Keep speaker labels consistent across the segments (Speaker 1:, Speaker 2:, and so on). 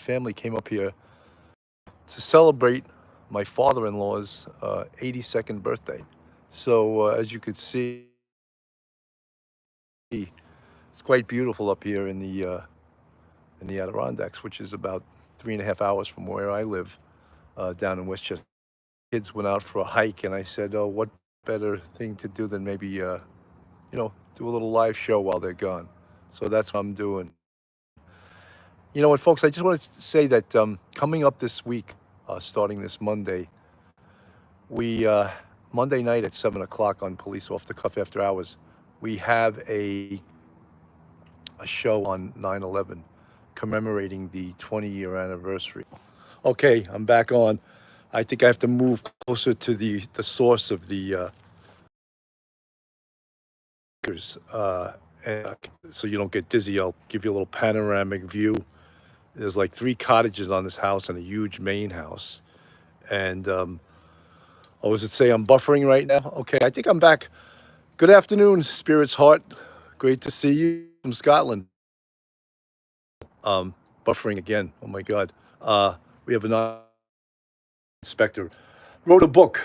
Speaker 1: family came up here to celebrate my father-in-law's 82nd birthday. So as you could see, it's quite beautiful up here in the Adirondacks, which is about 3.5 hours from where I live down in Westchester. Kids went out for a hike, and I said, "Oh, what better thing to do than maybe do a little live show while they're gone?" So that's what I'm doing. You know what, folks? I just wanted to say that coming up this week, starting this Monday, we Monday night at 7 o'clock on Police Off the Cuff After Hours, we have a show on 9/11 commemorating the 20-year anniversary. Okay, I'm back on. I think I have to move closer to the source of the and, so you don't get dizzy. I'll give you a little panoramic view. There's like 3 cottages on this house and a huge main house. And oh, does it say I'm buffering right now? Okay, I think I'm back. Good afternoon, Spirit's Heart. Great to see you from Scotland. Buffering again. Oh my God. We have an inspector. Wrote a book,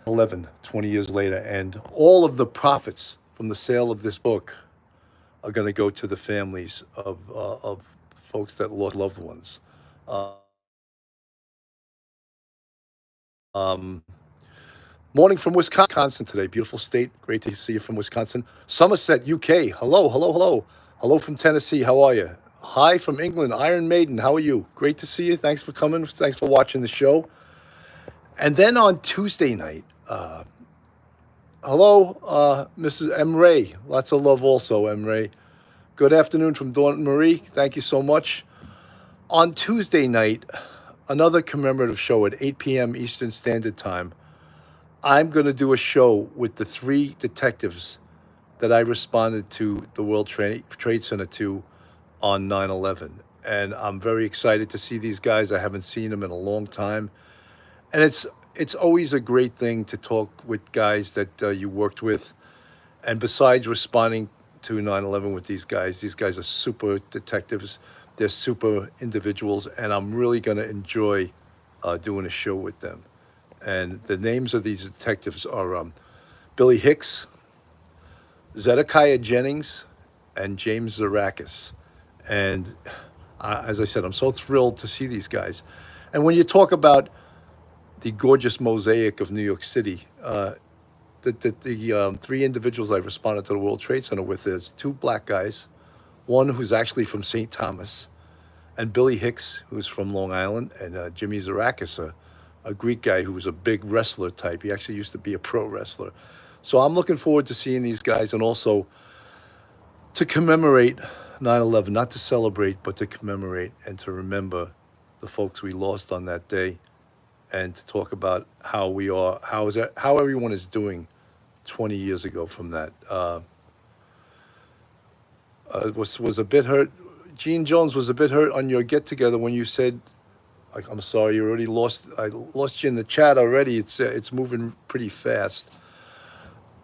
Speaker 1: 20 years later, and all of the profits from the sale of this book are going to go to the families of folks that lost loved ones. Um, Morning from Wisconsin today. Beautiful state. Great to see you from Wisconsin. Somerset, UK. Hello, hello, hello. Hello from Tennessee. How are you? Hi from England. Iron Maiden. How are you? Great to see you. Thanks for coming. Thanks for watching the show. And then on Tuesday night, hello, Mrs. M. Ray. Lots of love also, M. Ray. Good afternoon from Dawn Marie. Thank you so much. On Tuesday night, another commemorative show at 8 p.m. Eastern Standard Time. I'm going to do a show with the 3 detectives that I responded to the World Trade Center to on 9/11. And I'm very excited to see these guys. I haven't seen them in a long time. And it's always a great thing to talk with guys that you worked with. And besides responding to 9/11 with these guys are super detectives. They're super individuals. And I'm really going to enjoy doing a show with them. And the names of these detectives are Billy Hicks, Zedekiah Jennings, and James Zarakis. And as I said, I'm so thrilled to see these guys. And when you talk about the gorgeous mosaic of New York City, the 3 individuals I responded to the World Trade Center with is 2 black guys, one who's actually from St. Thomas, and Billy Hicks, who's from Long Island, and Jimmy Zarakis, a Greek guy who was a big wrestler type. He actually used to be a pro wrestler. So I'm looking forward to seeing these guys and also to commemorate 9/11, not to celebrate, but to commemorate and to remember the folks we lost on that day and to talk about how we are, how everyone is doing 20 years ago from that. Was a bit hurt. Gene Jones was a bit hurt on your get together when you said, like, I'm sorry, you already lost. I lost you in the chat already. It's moving pretty fast.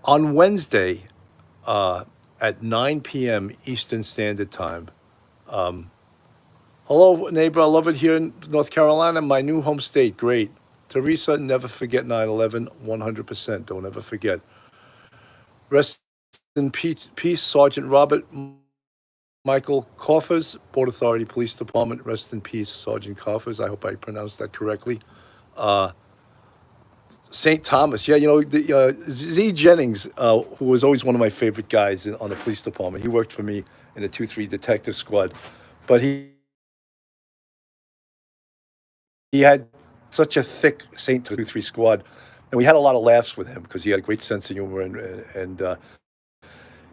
Speaker 1: On Wednesday, at 9 p.m. Eastern Standard Time. Hello, neighbor. I love it here in North Carolina, my new home state. Great. Teresa, never forget 9/11. 100%. Don't ever forget. Rest in peace, Sergeant Robert Michael Coffers, Port Authority Police Department. Rest in peace, Sergeant Coffers. I hope I pronounced that correctly. St. Thomas, yeah, Z Jennings, who was always one of my favorite guys on the police department. He worked for me in the 2-3 detective squad, but he had such a thick St. 2-3 squad, and we had a lot of laughs with him because he had a great sense of humor, and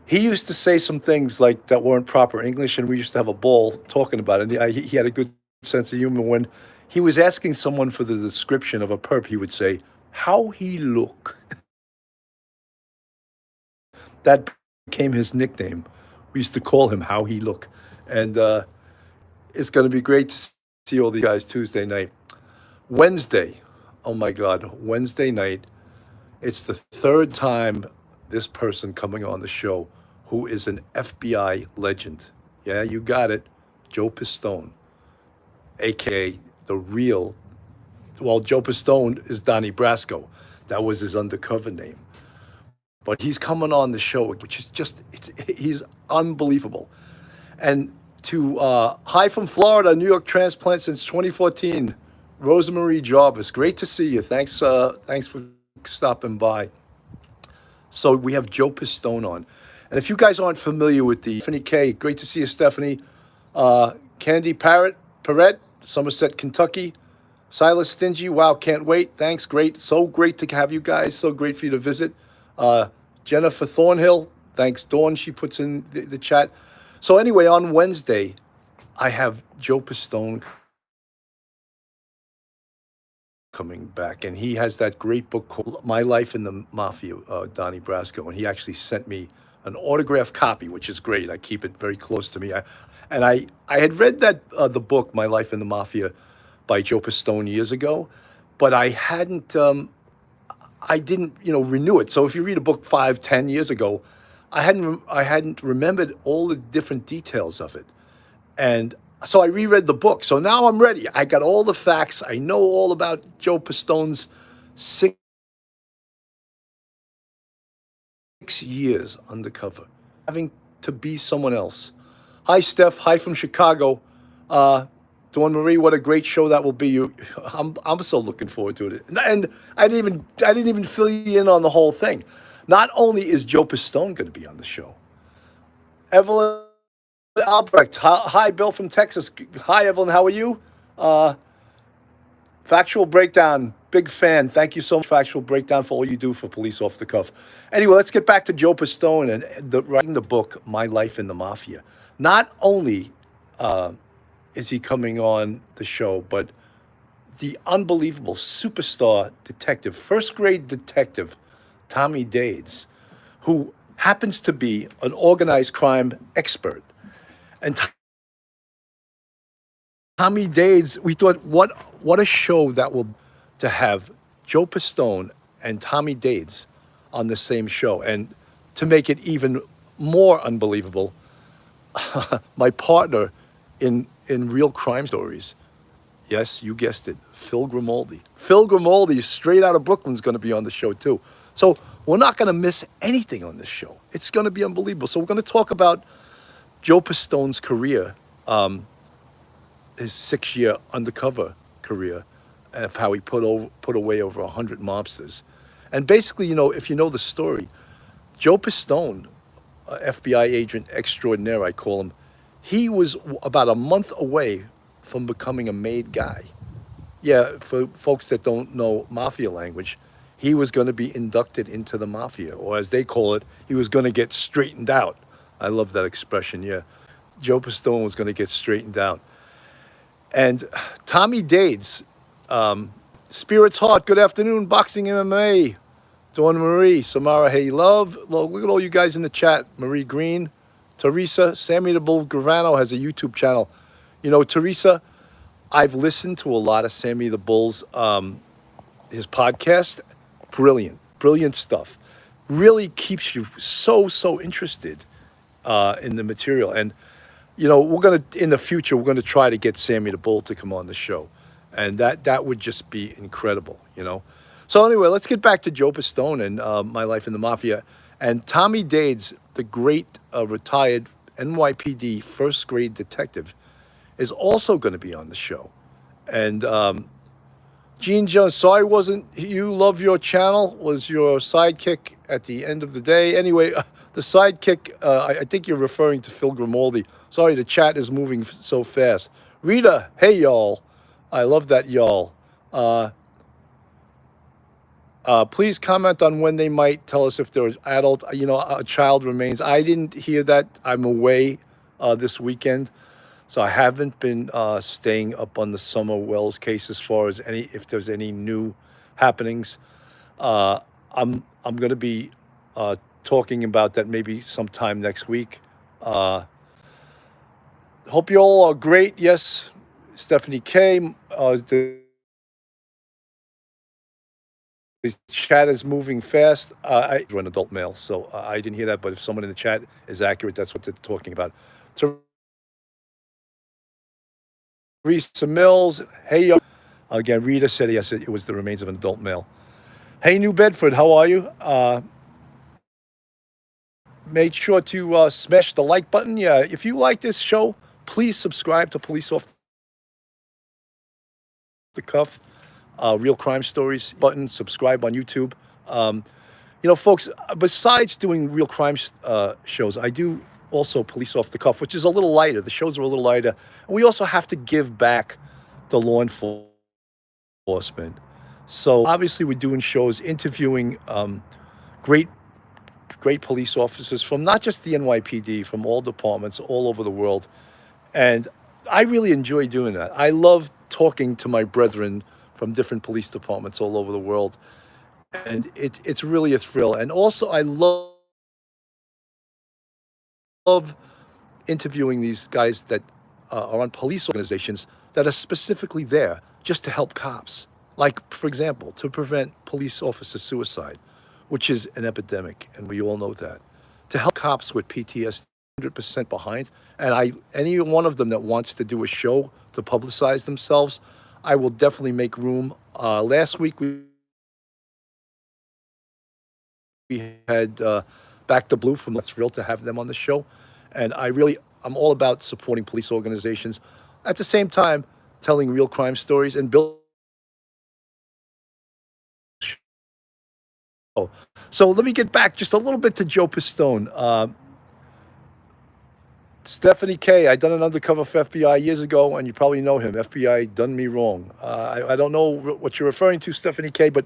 Speaker 1: he used to say some things like that weren't proper English, and we used to have a ball talking about it. And he had a good sense of humor. When he was asking someone for the description of a perp, he would say, "How he look?" That became his nickname. We used to call him How He Look. And it's going to be great to see all these guys Tuesday night. Wednesday, oh my God, Wednesday night, it's the 3rd time this person coming on the show who is an FBI legend. Yeah, you got it, Joe Pistone. aka the real. Well, Joe Pistone is Donnie Brasco. That was his undercover name. But he's coming on the show, which is just he's unbelievable. And to hi from Florida, New York transplant since 2014, Rosemarie Jarvis. Great to see you. Thanks for stopping by. So we have Joe Pistone on. And if you guys aren't familiar with the Stephanie K, great to see you, Stephanie. Candy Parrett, Somerset, Kentucky. Silas Stingy, wow, can't wait. Thanks, great. So great to have you guys. So great for you to visit. Jennifer Thornhill, thanks, Dawn. She puts in the chat. So anyway, on Wednesday, I have Joe Pistone coming back, and he has that great book called My Life in the Mafia, Donnie Brasco, and he actually sent me an autographed copy, which is great. I keep it very close to me. I had read that the book My Life in the Mafia by Joe Pistone years ago, but I hadn't I didn't renew it. So if you read a book 5, 10 years ago, I hadn't remembered all the different details of it. And so I reread the book. So now I'm ready. I got all the facts. I know all about Joe Pistone's 6 years undercover, having to be someone else. Hi, Steph. Hi from Chicago. Dawn Marie, what a great show that will be. I'm so looking forward to it. And I didn't even fill you in on the whole thing. Not only is Joe Pistone going to be on the show, Evelyn Albrecht. Hi, Bill from Texas. Hi, Evelyn. How are you? Factual Breakdown. Big fan. Thank you so much, Factual Breakdown, for all you do for Police Off the Cuff. Anyway, let's get back to Joe Pistone and writing the book, My Life in the Mafia. Not only is he coming on the show, but the unbelievable superstar detective, first grade detective, Tommy Dades, who happens to be an organized crime expert. And Tommy Dades, we thought, what a show that will to have Joe Pistone and Tommy Dades on the same show. And to make it even more unbelievable, my partner in real crime stories, yes, you guessed it, Phil Grimaldi. Phil Grimaldi, straight out of Brooklyn, is going to be on the show too. So we're not going to miss anything on this show. It's going to be unbelievable. So we're going to talk about Joe Pistone's career, his 6-year undercover career, of how he put away over 100 mobsters. And basically, if you know the story, Joe Pistone, FBI agent extraordinaire, I call him, he was about a month away from becoming a made guy. Yeah, for folks that don't know mafia language, he was going to be inducted into the mafia, or as they call it, he was going to get straightened out. I love that expression, yeah. Joe Pistone was going to get straightened out. And Tommy Dades, Spirit's Heart, good afternoon, Boxing MMA. Dawn Marie, Samara, hey, love. Look at all you guys in the chat. Marie Green, Teresa, Sammy the Bull Gravano has a YouTube channel. Teresa, I've listened to a lot of Sammy the Bull's, his podcast. Brilliant stuff. Really keeps you so interested in the material. And, in the future, we're going to try to get Sammy the Bull to come on the show. And that would just be incredible, So anyway, let's get back to Joe Pistone and My Life in the Mafia. And Tommy Dades, the great retired NYPD first grade detective, is also going to be on the show. And Gene Jones, sorry wasn't you, love your channel, was your sidekick at the end of the day. Anyway, the sidekick, I think you're referring to Phil Grimaldi. Sorry, the chat is moving so fast. Rita, hey y'all. I love that y'all. Please comment on when they might tell us if there's adult, a child remains. I didn't hear that. I'm away this weekend, so I haven't been staying up on the Summer Wells case as far as if there's any new happenings. I'm going to be talking about that maybe sometime next week. Hope you all are great. Yes, Stephanie K. The chat is moving fast. You're an adult male, so I didn't hear that. But if someone in the chat is accurate, that's what they're talking about. Teresa Mills. Hey, again, Rita said yes, it was the remains of an adult male. Hey, New Bedford, how are you? Make sure to smash the like button. Yeah, if you like this show, please subscribe to Police Off the Cuff, Real Crime Stories button. Subscribe on YouTube. Um, folks, besides doing real crime shows, I do also Police Off the Cuff, which is a little lighter. The shows are a little lighter. And we also have to give back to law enforcement. So obviously, we're doing shows interviewing great, great police officers from not just the NYPD, from all departments all over the world. And I really enjoy doing that. I love talking to my brethren from different police departments all over the world. And it's really a thrill. And also, I love interviewing these guys that are on police organizations that are specifically there just to help cops. Like, for example, to prevent police officer suicide, which is an epidemic, and we all know that. To help cops with PTSD, 100% behind. And any one of them that wants to do a show to publicize themselves, I will definitely make room. Last week we had Back to Blue from. That's thrilled to have them on the show, and I'm all about supporting police organizations. At the same time, telling real crime stories and building. So let me get back just a little bit to Joe Pistone. Stephanie K. I done an undercover for FBI years ago, and you probably know him. FBI done me wrong. I don't know what you're referring to, Stephanie K. But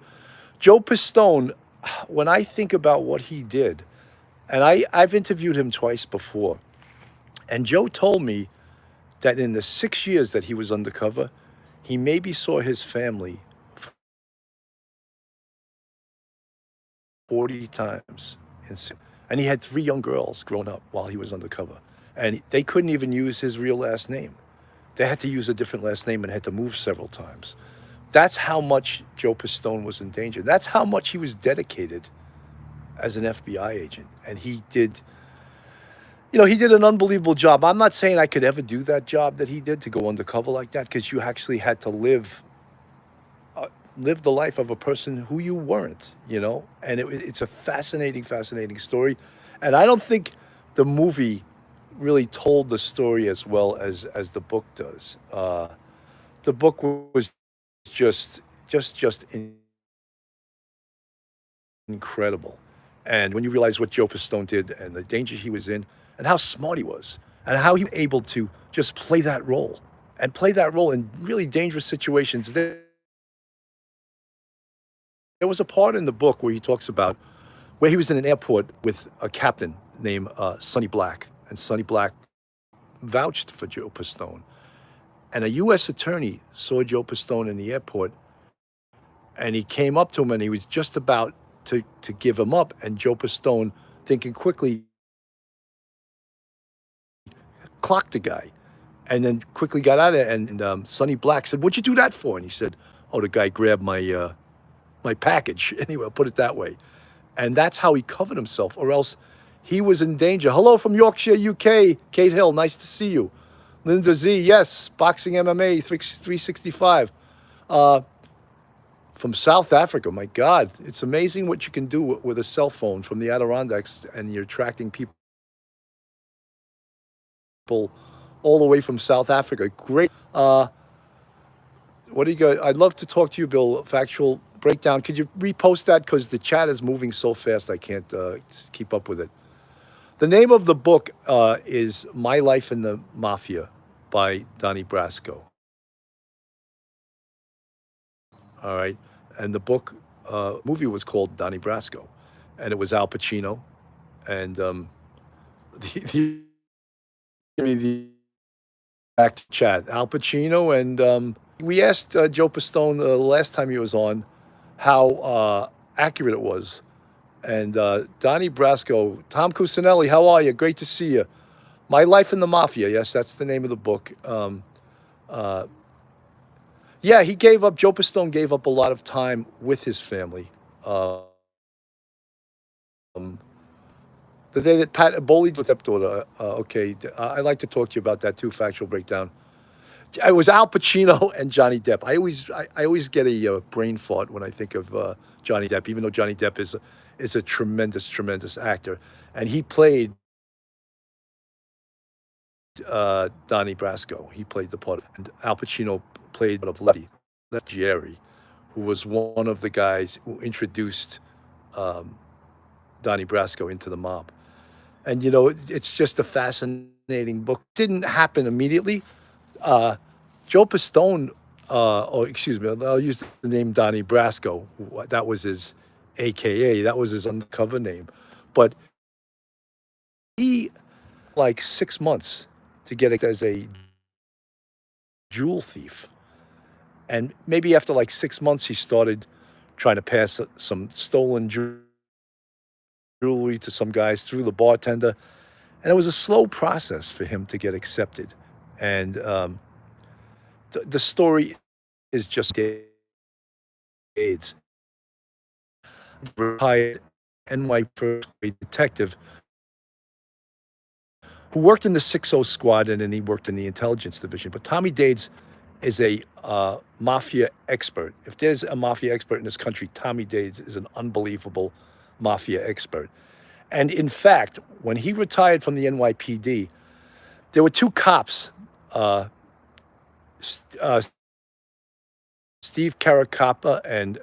Speaker 1: Joe Pistone, when I think about what he did, and I've interviewed him twice before, and Joe told me that in the 6 years that he was undercover, he maybe saw his family 40 times. And he had 3 young girls grown up while he was undercover. And they couldn't even use his real last name. They had to use a different last name and had to move several times. That's how much Joe Pistone was in danger. That's how much he was dedicated as an FBI agent. And he did an unbelievable job. I'm not saying I could ever do that job that he did, to go undercover like that, because you actually had to live the life of a person who you weren't. And it's a fascinating, fascinating story. And I don't think the movie really told the story as well as the book does. The book was just incredible. And when you realize what Joe Pistone did and the danger he was in and how smart he was and how he was able to just play that role and play that role in really dangerous situations. There was a part in the book where he talks about where he was in an airport with a captain named Sonny Black, and Sonny Black vouched for Joe Pistone. And a U.S. attorney saw Joe Pistone in the airport, and he came up to him, and he was just about to give him up, and Joe Pistone, thinking quickly, clocked the guy, and then quickly got out of it. And Sonny Black said, "What'd you do that for?" And he said, "Oh, the guy grabbed my package." Anyway, I'll put it that way. And that's how he covered himself, or else he was in danger. Hello from Yorkshire, UK. Kate Hill, nice to see you. Linda Z, yes, boxing MMA 365. From South Africa, my God. It's amazing what you can do with a cell phone from the Adirondacks, and you're tracking people all the way from South Africa. Great. What do you got? I'd love to talk to you, Bill. Factual breakdown. Could you repost that? Because the chat is moving so fast, I can't keep up with it. The name of the book is My Life in the Mafia by Donnie Brasco. All right. And the movie was called Donnie Brasco. And it was Al Pacino. And the back chat, Al Pacino. And we asked Joe Pistone the last time he was on how accurate it was. And Donnie Brasco, Tom Cusinelli, how are you? Great to see you. My Life in the Mafia. Yes, that's the name of the book. Yeah, Joe Pistone gave up a lot of time with his family. The day that Pat Bowley with stepdaughter. Okay, I'd like to talk to you about that too, factual breakdown. It was Al Pacino and Johnny Depp. I always get a brain fart when I think of Johnny Depp, even though Johnny Depp is a tremendous, tremendous actor, and he played Donnie Brasco. He played the part, and Al Pacino played of Lefty Jerry, who was one of the guys who introduced um, Donnie Brasco into the mob. And it's just a fascinating book. Didn't happen immediately. Uh, Joe Pistone, or excuse me, I'll use the name Donnie Brasco. That was his AKA. That was his undercover name. But he, like 6 months to get it as a jewel thief. And maybe after like 6 months, he started trying to pass some stolen jewelry to some guys through the bartender. And it was a slow process for him to get accepted. And the story is just AIDS. Retired NY first grade detective who worked in the 60 squad and then he worked in the intelligence division. But Tommy Dades is a mafia expert. If there's a mafia expert in this country, Tommy Dades is an unbelievable mafia expert. And in fact, when he retired from the NYPD, there were two cops. Steve Caracappa and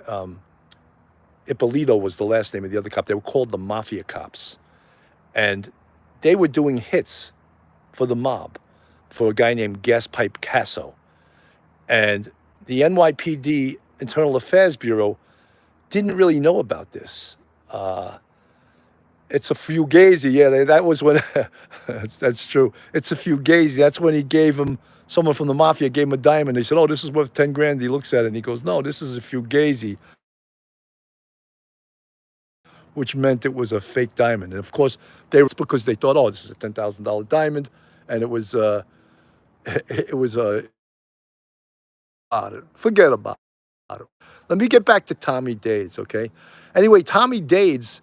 Speaker 1: Ippolito was the last name of the other cop. They were called the Mafia Cops. And they were doing hits for the mob for a guy named Gaspipe Casso. And the NYPD Internal Affairs Bureau didn't really know about this. It's a fugazi. Yeah, that was when, that's true. It's a fugazi. That's when he gave him, someone from the mafia gave him a diamond. They said, oh, this is worth 10 grand. He looks at it and he goes, no, this is a fugazi, which meant it was a fake diamond. And of course, because they thought, oh, this is a $10,000 diamond. And it was, it was forget about it. Let me get back to Tommy Dades, okay? Anyway, Tommy Dades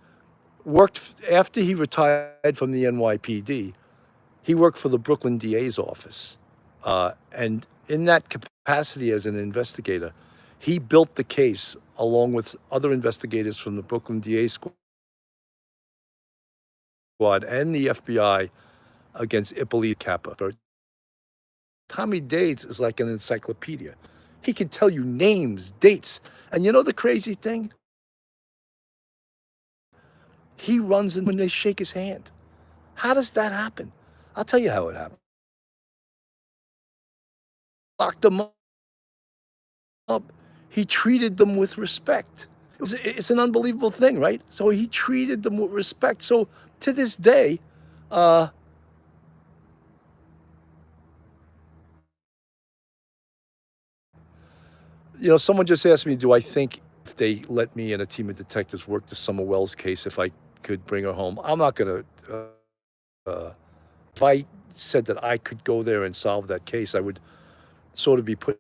Speaker 1: worked, after he retired from the NYPD, he worked for the Brooklyn DA's office. And in that capacity as an investigator, he built the case along with other investigators from the Brooklyn DA squad and the FBI against Ippolito Kappa. Tommy Dades is like an encyclopedia. He can tell you names, dates. And you know the crazy thing? He runs in when they shake his hand. How does that happen? I'll tell you how it happened. Locked them up. He treated them with respect. It's an unbelievable thing, right? So he treated them with respect. So to this day, someone just asked me, do I think if they let me and a team of detectives work the Summer Wells case, if I could bring her home? I'm not going to. If I said that I could go there and solve that case, I would sort of be putting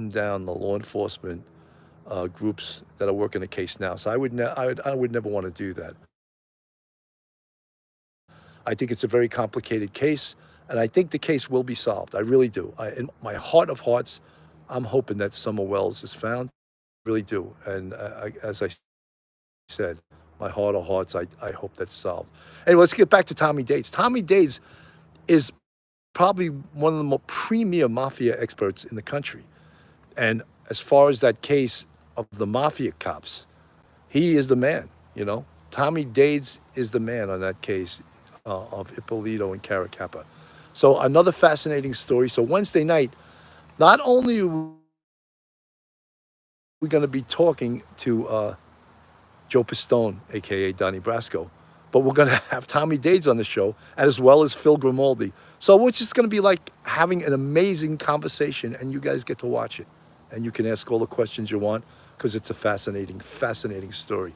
Speaker 1: down the law enforcement groups that are working the case now. So I would never want to do that. I think it's a very complicated case, and I think the case will be solved. I really do. In my heart of hearts, I'm hoping that Summer Wells is found. I really do. And as I said, my heart of hearts, I hope that's solved. Anyway, let's get back to Tommy Dades. Tommy Dades is probably one of the more premier mafia experts in the country. And as far as that case of the mafia cops, he is the man, Tommy Dades is the man on that case of Ippolito and Caracappa. So another fascinating story. So Wednesday night, not only are we going to be talking to Joe Pistone, a.k.a. Donnie Brasco, but we're going to have Tommy Dades on the show, as well as Phil Grimaldi. So it's just going to be like having an amazing conversation, and you guys get to watch it. And you can ask all the questions you want, because it's a fascinating, fascinating story.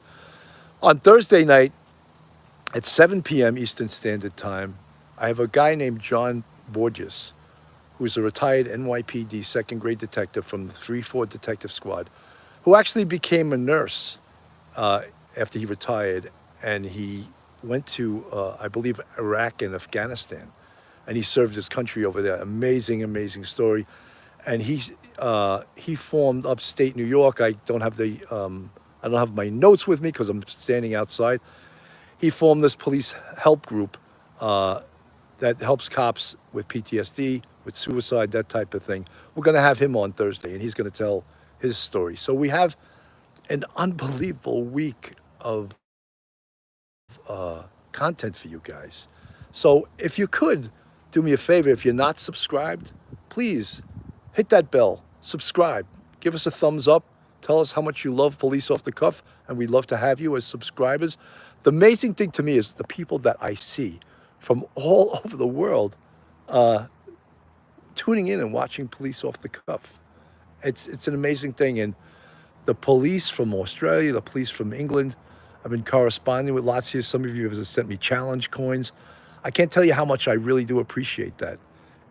Speaker 1: On Thursday night, at 7 p.m. Eastern Standard Time, I have a guy named John Borges, who's a retired NYPD second-grade detective from the 3-4 Detective Squad, who actually became a nurse after he retired, and he went to, I believe, Iraq and Afghanistan. and he served his country over there. Amazing, amazing story. And he formed upstate New York. I don't have my notes with me because I'm standing outside. He formed this police help group that helps cops with PTSD, with suicide, that type of thing. We're going to have him on Thursday, and he's going to tell his story. So we have an unbelievable week of content for you guys. So if you could do me a favor, if you're not subscribed, please hit that bell, subscribe, give us a thumbs up, tell us how much you love Police Off the Cuff, and we'd love to have you as subscribers. The amazing thing to me is the people that I see from all over the world tuning in and watching Police Off the Cuff. It's an amazing thing. And the police from Australia, the police from England, I've been corresponding with lots of you. Some of you have sent me challenge coins. I can't tell you how much I really do appreciate that.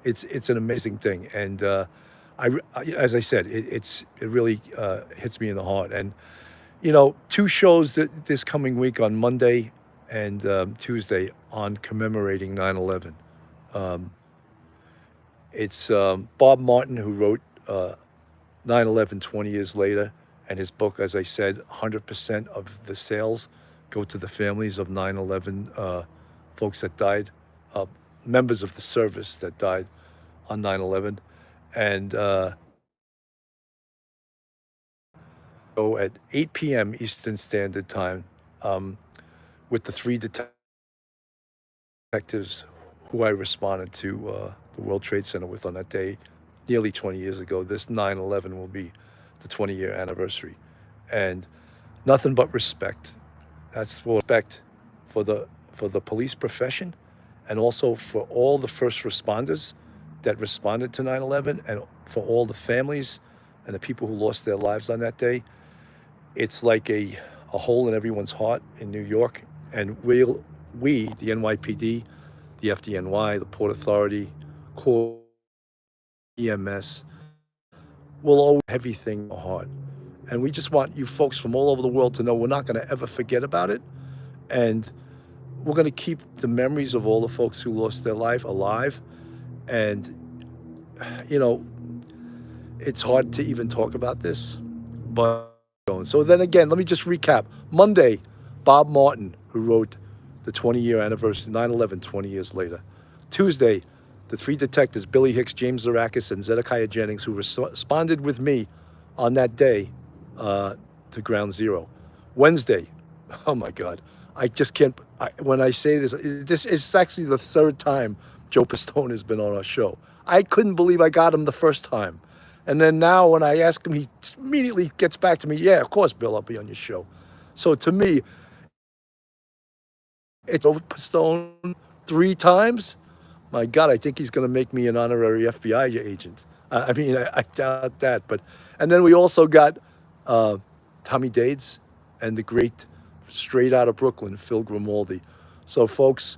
Speaker 1: It's an amazing thing. And as I said, it really hits me in the heart. And, you know, two shows this coming week on Monday and Tuesday on commemorating 9/11. It's Bob Martin, who wrote 9/11 20 years later, and his book, as I said, 100% of the sales go to the families of 9/11 folks that died, members of the service that died on 9/11. And so at 8 p.m. Eastern Standard Time, with the three detectives who I responded to the World Trade Center with on that day, nearly 20 years ago. This 9/11 will be the 20-year anniversary. And nothing but respect. That's for respect for the police profession, and also for all the first responders that responded to 9/11, and for all the families and the people who lost their lives on that day. It's like a hole in everyone's heart in New York. And we, the NYPD, the FDNY, the Port Authority, Corps, EMS, will always have everything in our heart. And we just want you folks from all over the world to know we're not going to ever forget about it. And we're going to keep the memories of all the folks who lost their life alive. And, you know, it's hard to even talk about this. But so then again, let me just recap. Monday, Bob Martin, who wrote the 20-year anniversary, 9/11, 20 years later. Tuesday, the three detectives, Billy Hicks, James Zarakis, and Zedekiah Jennings, who responded with me on that day to Ground Zero. Wednesday, oh my God, I just can't, when I say this is actually the third time Joe Pistone has been on our show. I couldn't believe I got him the first time. And then now when I ask him, he immediately gets back to me, yeah, of course, Bill, I'll be on your show. So to me, it's over Pistone 3 times. My God, I think he's going to make me an honorary FBI agent. I mean, I doubt that. But, and then we also got Tommy Dades and the great, straight out of Brooklyn, Phil Grimaldi. So folks,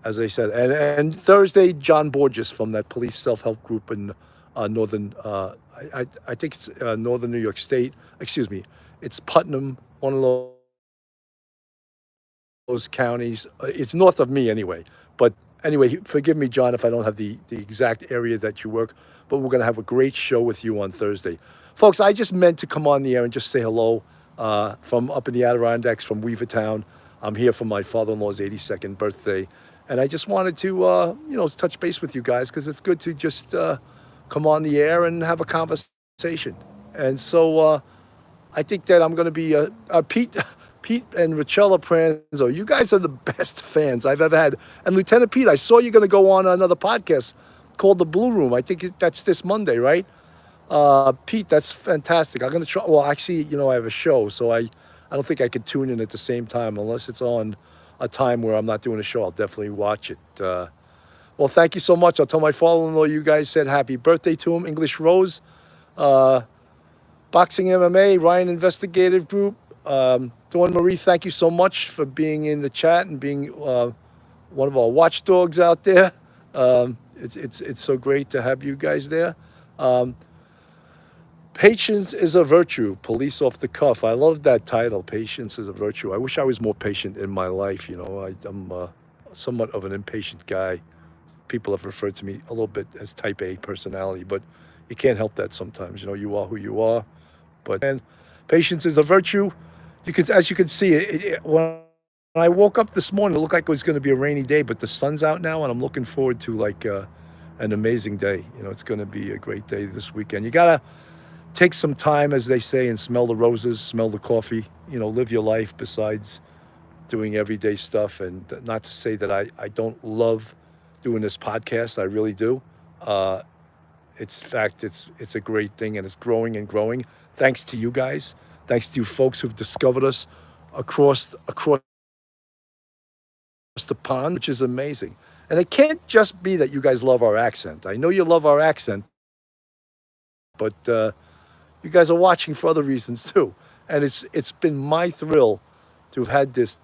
Speaker 1: as I said, and Thursday, John Borges from that police self-help group in northern, I think it's northern New York State. Excuse me, it's Putnam, one of those counties. It's north of me anyway. But anyway, forgive me, John, if I don't have the exact area that you work, but we're going to have a great show with you on Thursday. Folks, I just meant to come on the air and just say hello from up in the Adirondacks, from Weavertown. I'm here for my father-in-law's 82nd birthday. And I just wanted to, you know, touch base with you guys, because it's good to just come on the air and have a conversation. And so I think that I'm going to be Pete and Richella Pranzo. You guys are the best fans I've ever had. And Lieutenant Pete, I saw you're going to go on another podcast called The Blue Room. I think that's this Monday, right? Pete, that's fantastic. I'm going to try. Well, actually, you know, I have a show, so I don't think I could tune in at the same time unless it's on a time where I'm not doing a show. I'll definitely watch it. Well, thank you so much. I'll tell my father-in-law you guys said happy birthday to him. English Rose, Boxing MMA, Ryan Investigative Group. Dawn Marie, thank you so much for being in the chat and being one of our watchdogs out there. It's so great to have you guys there. Patience is a virtue. Police Off the Cuff. I love that title. Patience is a virtue. I wish I was more patient in my life. You know, I'm somewhat of an impatient guy. people have referred to me a little bit as type A personality, but you can't help that sometimes. You know, you are who you are. But man, patience is a virtue. You can, as you can see, when I woke up this morning, it looked like it was going to be a rainy day, but the sun's out now, and I'm looking forward to like an amazing day. You know, it's going to be a great day this weekend. You gotta take some time, as they say, and smell the roses, smell the coffee. You know, live your life besides doing everyday stuff. And not to say that I don't love doing this podcast. I really do. Uh, it's in fact, it's a great thing, and it's growing and growing. Thanks to you guys. Thanks to you folks who've discovered us across the pond, which is amazing. And it can't just be that you guys love our accent. I know you love our accent, but you guys are watching for other reasons too. And it's been my thrill to have had this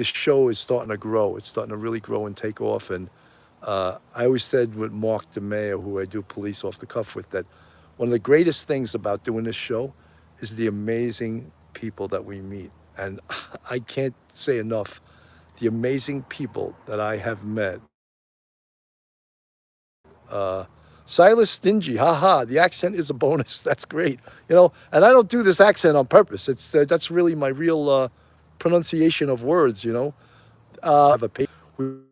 Speaker 1: show is starting to grow. It's starting to really grow and take off. And I always said with Mark DeMeo, who I do Police Off the Cuff with, that one of the greatest things about doing this show is the amazing people that we meet. And I can't say enough the amazing people that I have met. Uh, Silas Stingy, haha, the accent is a bonus. That's great. You know, and I don't do this accent on purpose. It's that's really my real pronunciation of words, you know. Have a pay.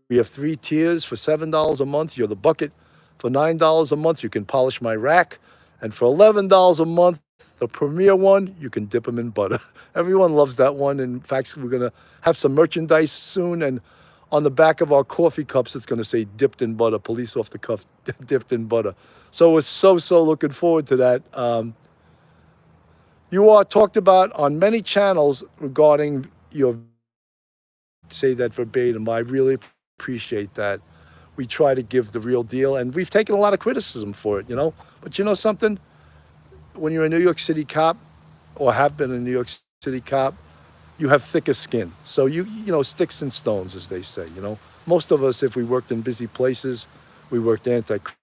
Speaker 1: We have 3 tiers for $7 a month. You're the bucket. For $9 a month, you can polish my rack. And for $11 a month, the premier one, you can dip them in butter. Everyone loves that one. In fact, we're going to have some merchandise soon. And on the back of our coffee cups, it's going to say dipped in butter, Police Off the Cuff, dipped in butter. So we're so looking forward to that. You are talked about on many channels regarding your, say that verbatim. I really appreciate that. We try to give the real deal, and we've taken a lot of criticism for it, you know. But you know something? When you're a New York City cop, or have been a New York City cop, you have thicker skin. So you know, sticks and stones, as they say. You know, most of us, if we worked in busy places, we worked anti-crime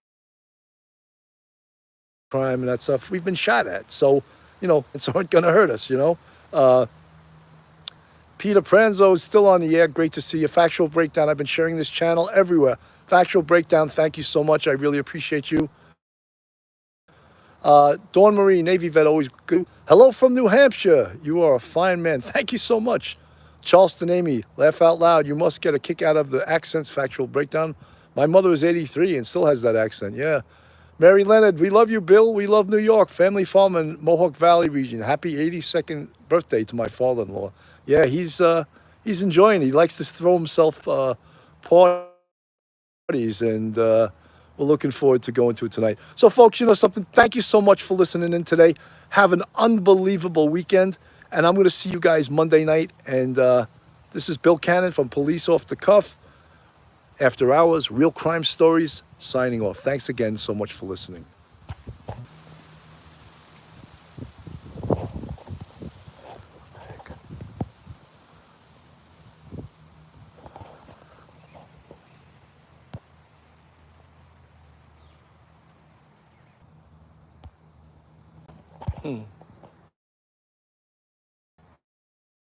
Speaker 1: and that stuff. We've been shot at, so you know, it's not going to hurt us. You know. Peter Pranzo is still on the air. Great to see you. Factual Breakdown. I've been sharing this channel everywhere. Factual Breakdown. Thank you so much. I really appreciate you. Dawn Marie, Navy vet, always good. Hello from New Hampshire. You are a fine man. Thank you so much. Charleston Amy, laugh out loud. You must get a kick out of the accents. Factual Breakdown. My mother is 83 and still has that accent. Yeah. Mary Leonard, we love you, Bill. We love New York. Family farm in Mohawk Valley region. Happy 82nd birthday to my father-in-law. Yeah, he's enjoying it. He likes to throw himself parties, and we're looking forward to going to it tonight. So, folks, you know something? Thank you so much for listening in today. Have an unbelievable weekend, and I'm going to see you guys Monday night. And this is Bill Cannon from Police Off the Cuff. After Hours, Real Crime Stories, signing off. Thanks again so much for listening.